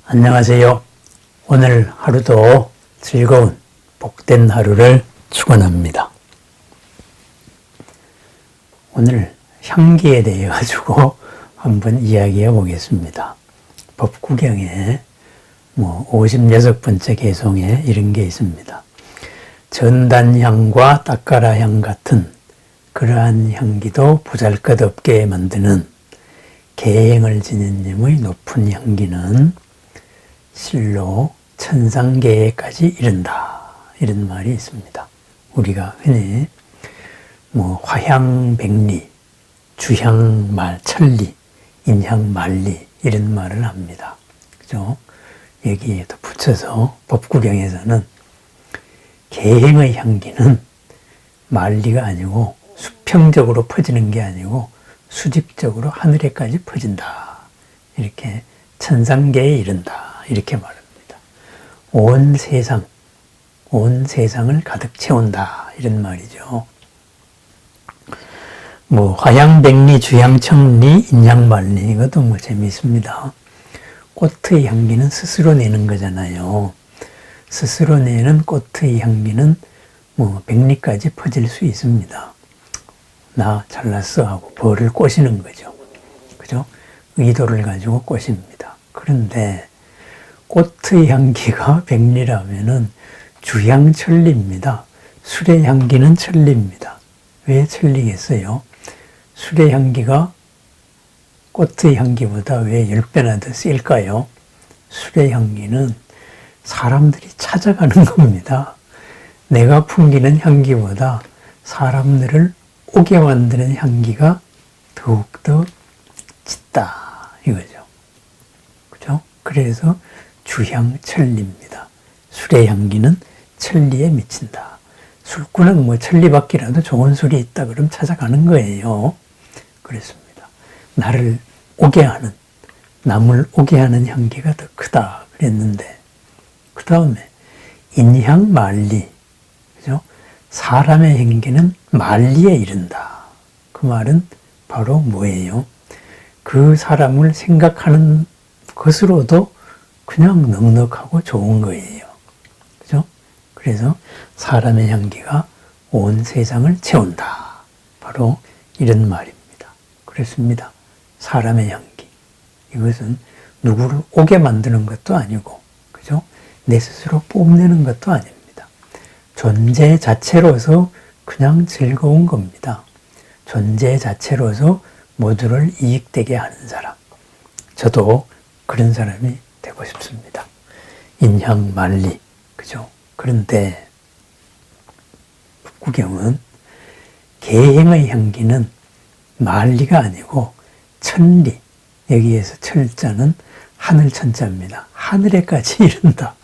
안녕하세요. 오늘 하루도 즐거운 복된 하루를 축원합니다. 오늘 향기에 대해 가지고 한번 이야기해 보겠습니다. 법구경에 56번째 개송에 이런 게 있습니다. 전단향과 딱가라향 같은 그러한 향기도 보잘것없게 만드는 계행을 지닌 님의 높은 향기는 실로 천상계에까지 이른다. 이런 말이 있습니다. 우리가 흔히 화향백리, 주향말, 천리, 인향만리 이런 말을 합니다. 그죠? 여기에 더 붙여서 법구경에서는 계행의 향기는 만리가 아니고 수평적으로 퍼지는 게 아니고 수직적으로 하늘에까지 퍼진다. 이렇게 천상계에 이른다. 이렇게 말합니다. 온 세상을 가득 채운다. 이런 말이죠. 화향백리, 주향청리, 인향만리 이것도 재미있습니다. 꽃의 향기는 스스로 내는 거잖아요. 스스로 내는 꽃의 향기는 백리까지 퍼질 수 있습니다. 나 잘났어 하고 벌을 꼬시는 거죠. 그죠? 의도를 가지고 꼬십니다. 그런데 꽃의 향기가 백리라면은 주향천리입니다. 술의 향기는 천리입니다. 왜 천리겠어요? 술의 향기가 꽃의 향기보다 왜 10배나 더 셀까요? 술의 향기는 사람들이 찾아가는 겁니다. 내가 풍기는 향기보다 사람들을 오게 만드는 향기가 더욱더 짙다 이거죠. 그죠? 그래서 주향천리입니다. 술의 향기는 천리에 미친다. 술꾼은 천리밖이라도 좋은 술이 있다 그럼 찾아가는 거예요. 그랬습니다. 나를 오게 하는, 남을 오게 하는 향기가 더 크다 그랬는데 그 다음에 인향만리, 그죠? 사람의 향기는 만리에 이른다. 그 말은 바로 뭐예요? 그 사람을 생각하는 것으로도 그냥 넉넉하고 좋은 거예요. 그죠? 그래서 사람의 향기가 온 세상을 채운다. 바로 이런 말입니다. 그렇습니다. 사람의 향기. 이것은 누구를 오게 만드는 것도 아니고, 그죠? 내 스스로 뽐내는 것도 아닙니다. 존재 자체로서 그냥 즐거운 겁니다. 존재 자체로서 모두를 이익되게 하는 사람. 저도 그런 사람이 되고 싶습니다. 인향만리. 그죠? 그런데 법구경은 계행의 향기는 만리가 아니고 천리. 여기에서 철자는 하늘 천자입니다. 하늘에까지 이른다.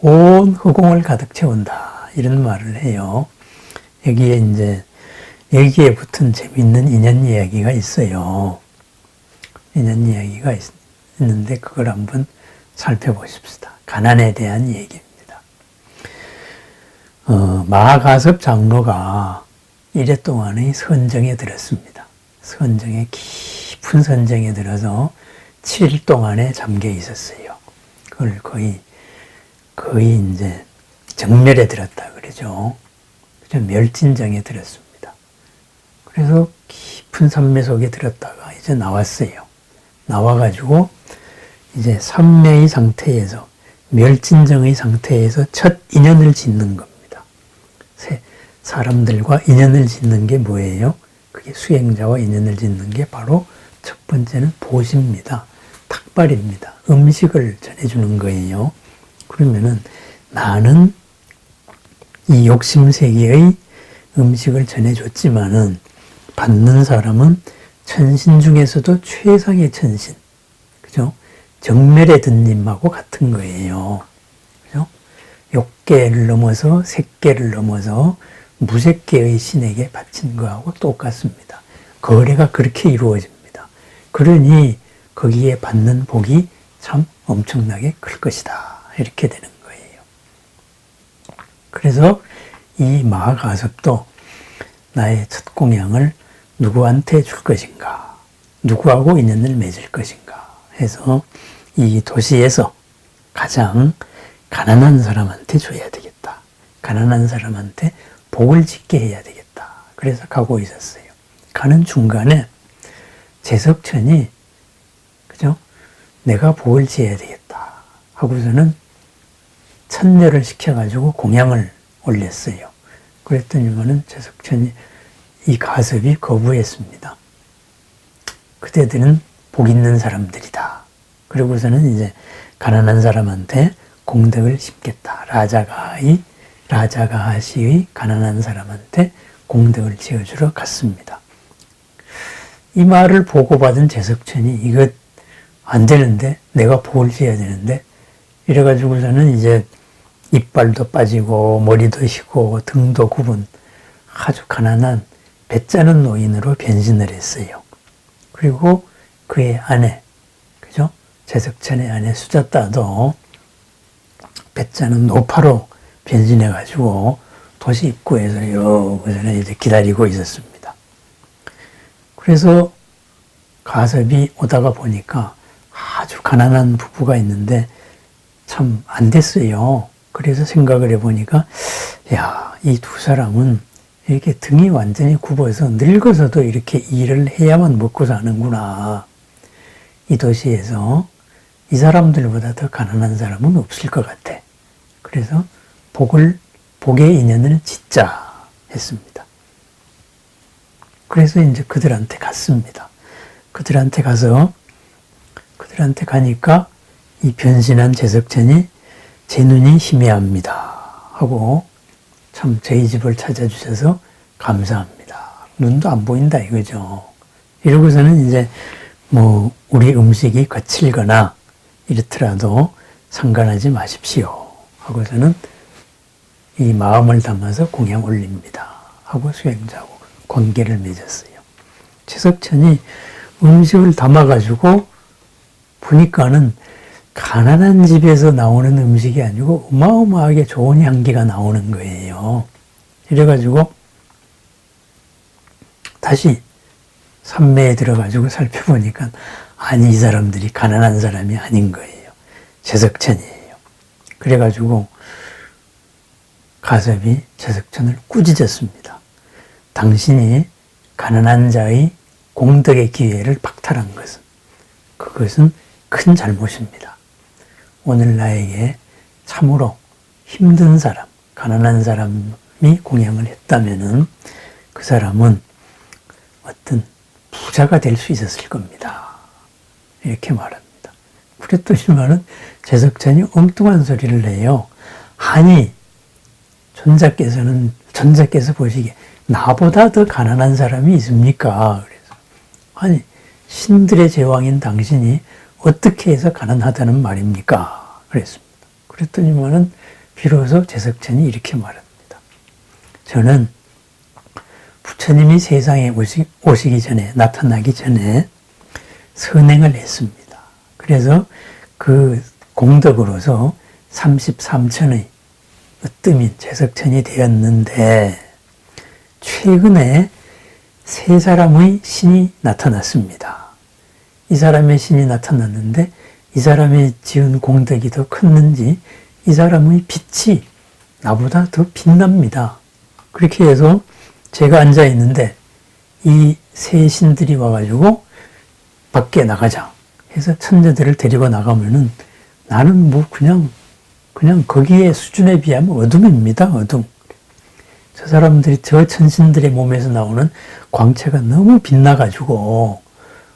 온 허공을 가득 채운다. 이런 말을 해요. 여기에 붙은 재밌는 인연 이야기가 있어요. 인연 이야기가 있는데 그걸 한번 살펴보십시다. 가난에 대한 얘기입니다. 마가섭 장로가 이래 동안의 선정에 들었습니다. 깊은 선정에 들어서 7일 동안에 잠겨 있었어요. 그걸 거의 이제 정멸에 들었다 그러죠. 멸진정에 들었습니다. 그래서 깊은 산매 속에 들었다가 이제 나왔어요. 나와가지고 이제 삼매의 상태에서, 멸진정의 상태에서 첫 인연을 짓는 겁니다. 사람들과 인연을 짓는 게 뭐예요? 그게 수행자와 인연을 짓는 게 바로 첫 번째는 보시입니다. 탁발입니다. 음식을 전해주는 거예요. 그러면은 나는 이 욕심세계의 음식을 전해줬지만은 받는 사람은 천신 중에서도 최상의 천신. 그죠? 정멸의 든님하고 같은 거예요. 그죠? 욕계를 넘어서 색계를 넘어서 무색계의 신에게 바친 거하고 똑같습니다. 거래가 그렇게 이루어집니다. 그러니 거기에 받는 복이 참 엄청나게 클 것이다. 이렇게 되는 거예요. 그래서 이 마가섭도 나의 첫 공양을 누구한테 줄 것인가, 누구하고 인연을 맺을 것인가 해서 이 도시에서 가장 가난한 사람한테 줘야 되겠다. 가난한 사람한테 복을 짓게 해야 되겠다. 그래서 가고 있었어요. 가는 중간에 제석천이 그죠? 내가 복을 지어야 되겠다 하고서는 천녀를 시켜가지고 공양을 올렸어요. 그랬더니만은 제석천이 이 가섭이 거부했습니다. 그대들은 복 있는 사람들이다. 그러고서는 이제 가난한 사람한테 공덕을 심겠다. 라자가 하시의 가난한 사람한테 공덕을 지어주러 갔습니다. 이 말을 보고받은 제석천이 이거 안 되는데 내가 복을 지어야 되는데 이래가지고서는 이제 이빨도 빠지고 머리도 휘고 등도 굽은 아주 가난한 배짜는 노인으로 변신을 했어요. 그리고 그의 아내, 그죠? 제석천의 아내 수자따도 배짜는 노파로 변신해가지고 도시 입구에서 여기서는 이제 기다리고 있었습니다. 그래서 가섭이 오다가 보니까 아주 가난한 부부가 있는데 참 안 됐어요. 그래서 생각을 해보니까 야, 이 두 사람은 이렇게 등이 완전히 굽어서 늙어서도 이렇게 일을 해야만 먹고 사는구나. 이 도시에서 이 사람들보다 더 가난한 사람은 없을 것 같아. 그래서 복의 인연을 짓자 했습니다. 그래서 이제 그들한테 갔습니다. 그들한테 가니까 이 변신한 제석천이 제 눈이 희미합니다 하고 참 저희 집을 찾아주셔서 감사합니다. 눈도 안 보인다 이거죠. 이러고서는 이제 뭐 우리 음식이 거칠거나 이렇더라도 상관하지 마십시오 하고서는 이 마음을 담아서 공양 올립니다 하고 수행자하고 관계를 맺었어요. 제석천이 음식을 담아가지고 보니까는 가난한 집에서 나오는 음식이 아니고 어마어마하게 좋은 향기가 나오는 거예요. 이래가지고 다시 산매에 들어가지고 살펴보니까 아니 이 사람들이 가난한 사람이 아닌 거예요. 제석천이에요. 그래가지고 가섭이 제석천을 꾸짖었습니다. 당신이 가난한 자의 공덕의 기회를 박탈한 것은 그것은 큰 잘못입니다. 오늘 나에게 참으로 힘든 사람, 가난한 사람이 공양을 했다면은 그 사람은 어떤 부자가 될 수 있었을 겁니다. 이렇게 말합니다. 그랬더니만은 제석천이 엉뚱한 소리를 해요. 아니, 전자께서 보시기에 나보다 더 가난한 사람이 있습니까? 그래서 아니, 신들의 제왕인 당신이 어떻게 해서 가난하다는 말입니까? 그랬습니다. 그랬더니만은 비로소 제석천이 이렇게 말합니다. 저는 부처님이 세상에 오시기 전에, 나타나기 전에 선행을 했습니다. 그래서 그 공덕으로서 33천의 으뜸인 제석천이 되었는데 최근에 세 사람의 신이 나타났습니다. 이 사람의 신이 나타났는데 이 사람이 지은 공덕이 더 컸는지 이 사람의 빛이 나보다 더 빛납니다. 그렇게 해서 제가 앉아 있는데 이 세 신들이 와가지고 밖에 나가자 해서 천녀들을 데리고 나가면은 나는 뭐 그냥 거기에 수준에 비하면 어둠입니다. 어둠. 저 사람들이 저 천신들의 몸에서 나오는 광채가 너무 빛나가지고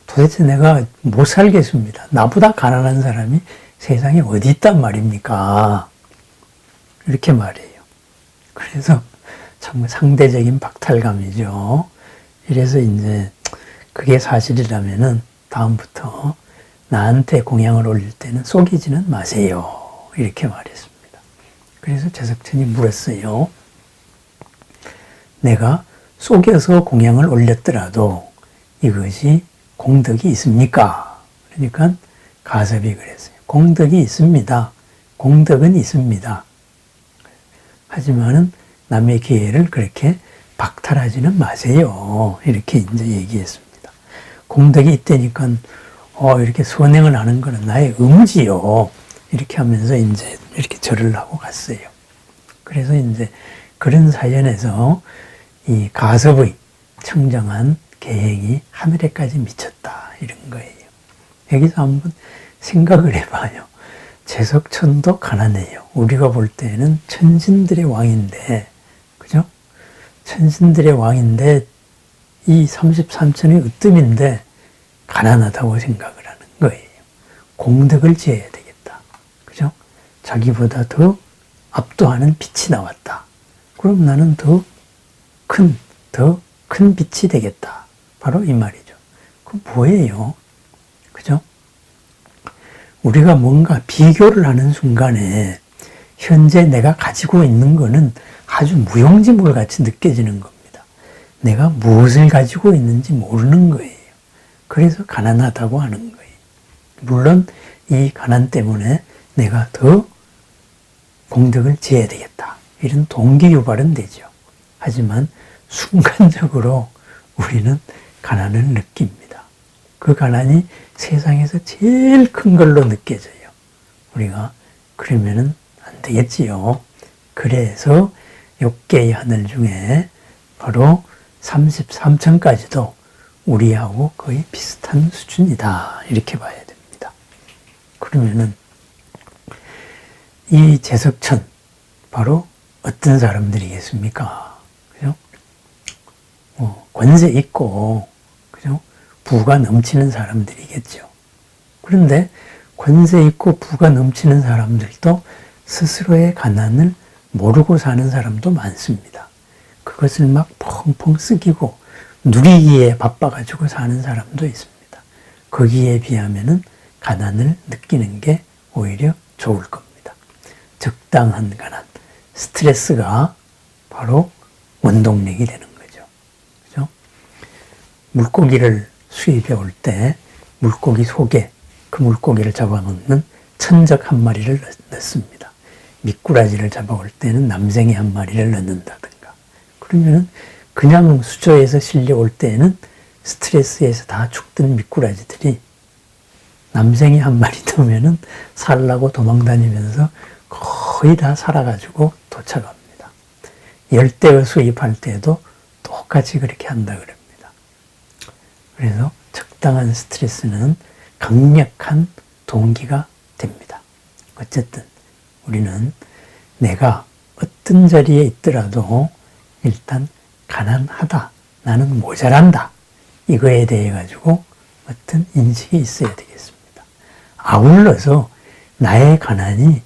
도대체 내가 못 살겠습니다. 나보다 가난한 사람이 세상에 어디 있단 말입니까? 이렇게 말해요. 그래서 참 상대적인 박탈감이죠. 이래서 이제 그게 사실이라면은 다음부터 나한테 공양을 올릴 때는 속이지는 마세요. 이렇게 말했습니다. 그래서 제석천이 물었어요. 내가 속여서 공양을 올렸더라도 이것이 공덕이 있습니까? 그러니까 가섭이 그랬어요. 공덕이 있습니다. 공덕은 있습니다. 하지만은 남의 기회를 그렇게 박탈하지는 마세요. 이렇게 이제 얘기했습니다. 공덕이 있다니까 이렇게 선행을 하는 것은 나의 의무지요. 이렇게 하면서 이제 이렇게 절을 하고 갔어요. 그래서 이제 그런 사연에서 이 가섭의 청정한 계행이 하늘에까지 미쳤다. 이런 거예요. 여기서 한번 생각을 해봐요. 제석천도 가난해요. 우리가 볼 때는 천신들의 왕인데, 그죠? 천신들의 왕인데, 이 33천의 으뜸인데, 가난하다고 생각을 하는 거예요. 공덕을 지어야 되겠다. 그죠? 자기보다 더 압도하는 빛이 나왔다. 그럼 나는 더 큰 빛이 되겠다. 바로 이 말이죠. 그 뭐예요? 그죠? 우리가 뭔가 비교를 하는 순간에 현재 내가 가지고 있는 거는 아주 무용지물 같이 느껴지는 겁니다. 내가 무엇을 가지고 있는지 모르는 거예요. 그래서 가난하다고 하는 거예요. 물론 이 가난 때문에 내가 더 공덕을 지어야 되겠다. 이런 동기 유발은 되죠. 하지만 순간적으로 우리는 가난을 느낍니다. 그 가난이 세상에서 제일 큰 걸로 느껴져요. 우리가 그러면은 안 되겠지요. 그래서 욕계의 하늘 중에 바로 33천까지도 우리하고 거의 비슷한 수준이다. 이렇게 봐야 됩니다. 그러면은 이 제석천 바로 어떤 사람들이겠습니까? 그죠? 권세 있고, 그죠? 부가 넘치는 사람들이겠죠. 그런데 권세 있고 부가 넘치는 사람들도 스스로의 가난을 모르고 사는 사람도 많습니다. 그것을 막 펑펑 쓰기고 누리기에 바빠가지고 사는 사람도 있습니다. 거기에 비하면은 가난을 느끼는 게 오히려 좋을 겁니다. 적당한 가난, 스트레스가 바로 원동력이 되는 거죠. 그죠? 물고기를 수입해 올 때 물고기 속에 그 물고기를 잡아먹는 천적 한 마리를 넣습니다. 미꾸라지를 잡아올 때는 남생이 한 마리를 넣는다든가. 그러면은 그냥 수조에서 실려올 때는 스트레스에서 다 죽던 미꾸라지들이 남생이 한 마리 넣으면은 살라고 도망다니면서 거의 다 살아가지고 도착합니다. 열대어 수입할 때도 똑같이 그렇게 한다 그럽니다. 그래서 적당한 스트레스는 강력한 동기가 됩니다. 어쨌든 우리는 내가 어떤 자리에 있더라도 일단 가난하다, 나는 모자란다, 이거에 대해 가지고 어떤 인식이 있어야 되겠습니다. 아울러서 나의 가난이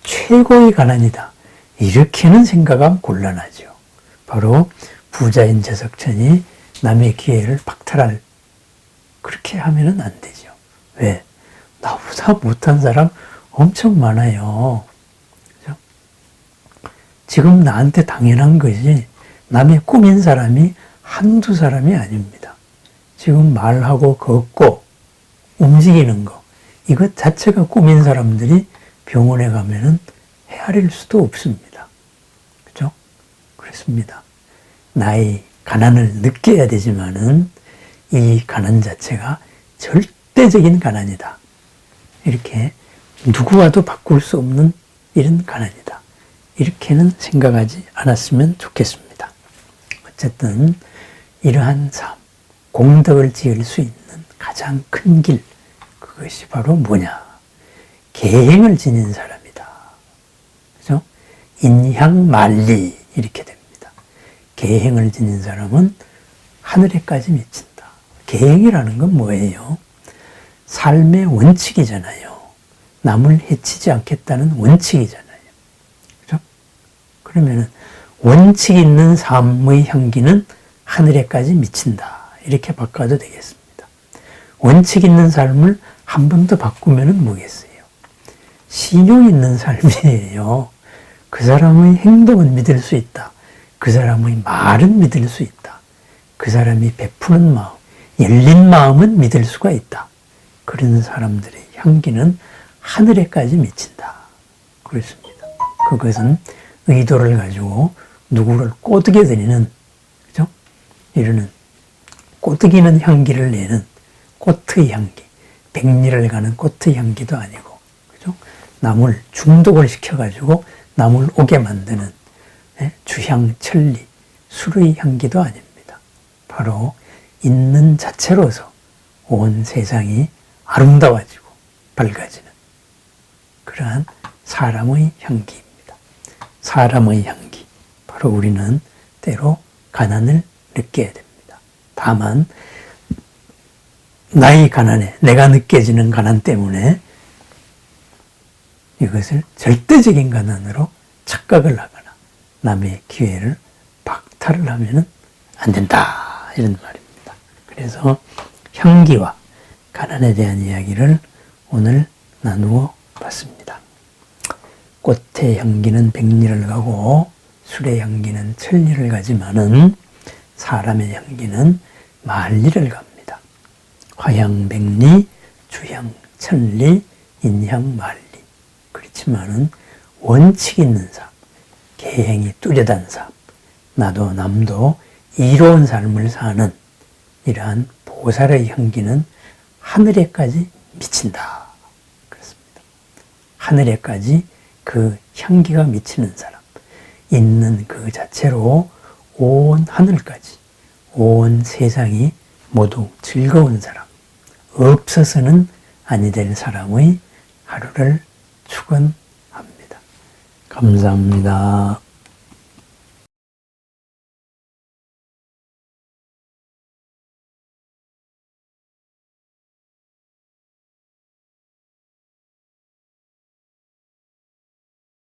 최고의 가난이다, 이렇게는 생각하면 곤란하죠. 바로 부자인 제석천이 남의 기회를 박탈할, 그렇게 하면은 안 되죠. 왜? 나보다 못한 사람 엄청 많아요. 그죠? 지금 나한테 당연한 것이 남의 꾸민 사람이 한두 사람이 아닙니다. 지금 말하고 걷고 움직이는 거, 이것 자체가 꾸민 사람들이 병원에 가면은 헤아릴 수도 없습니다. 그죠? 그렇습니다. 나의 가난을 느껴야 되지만은 이 가난 자체가 절대적인 가난이다. 이렇게 누구와도 바꿀 수 없는 이런 가난이다. 이렇게는 생각하지 않았으면 좋겠습니다. 어쨌든 이러한 삶, 공덕을 지을 수 있는 가장 큰 길, 그것이 바로 뭐냐? 계행을 지닌 사람이다. 그죠? 인향만리, 이렇게 됩니다. 계행을 지닌 사람은 하늘에까지 미친다. 계행이라는 건 뭐예요? 삶의 원칙이잖아요. 남을 해치지 않겠다는 원칙이잖아요. 그죠? 그러면은 원칙 있는 삶의 향기는 하늘에까지 미친다. 이렇게 바꿔도 되겠습니다. 원칙 있는 삶을 한 번 더 바꾸면은 뭐겠어요? 신용 있는 삶이에요. 그 사람의 행동은 믿을 수 있다. 그 사람의 말은 믿을 수 있다. 그 사람이 베푸는 마음, 열린 마음은 믿을 수가 있다. 그런 사람들의 향기는 하늘에까지 미친다. 그렇습니다. 그것은 의도를 가지고 누구를 꼬드게 드리는, 그죠? 이러는 꼬드기는 향기를 내는 꽃의 향기, 백리를 가는 꽃의 향기도 아니고, 그죠? 남을 중독을 시켜가지고 남을 오게 만드는 주향천리, 술의 향기도 아닙니다. 바로 있는 자체로서 온 세상이 아름다워지고 밝아지는 그러한 사람의 향기입니다. 사람의 향기. 바로 우리는 때로 가난을 느껴야 됩니다. 다만 나의 가난에, 내가 느껴지는 가난 때문에 이것을 절대적인 가난으로 착각을 하거나 남의 기회를 박탈을 하면 안 된다, 이런 말입니다. 그래서 향기와 가난에 대한 이야기를 오늘 나누어 봤습니다. 꽃의 향기는 백리를 가고 술의 향기는 천리를 가지만은 사람의 향기는 만리를 갑니다. 화향백리, 주향천리, 인향만리. 그렇지만은 원칙 있는 삶, 계행이 뚜렷한 삶, 나도 남도 이로운 삶을 사는 이러한 보살의 향기는 하늘에까지 미친다. 그렇습니다. 하늘에까지 그 향기가 미치는 사람, 있는 그 자체로 온 하늘까지, 온 세상이 모두 즐거운 사람, 없어서는 아니 될 사람의 하루를 축원합니다. 감사합니다.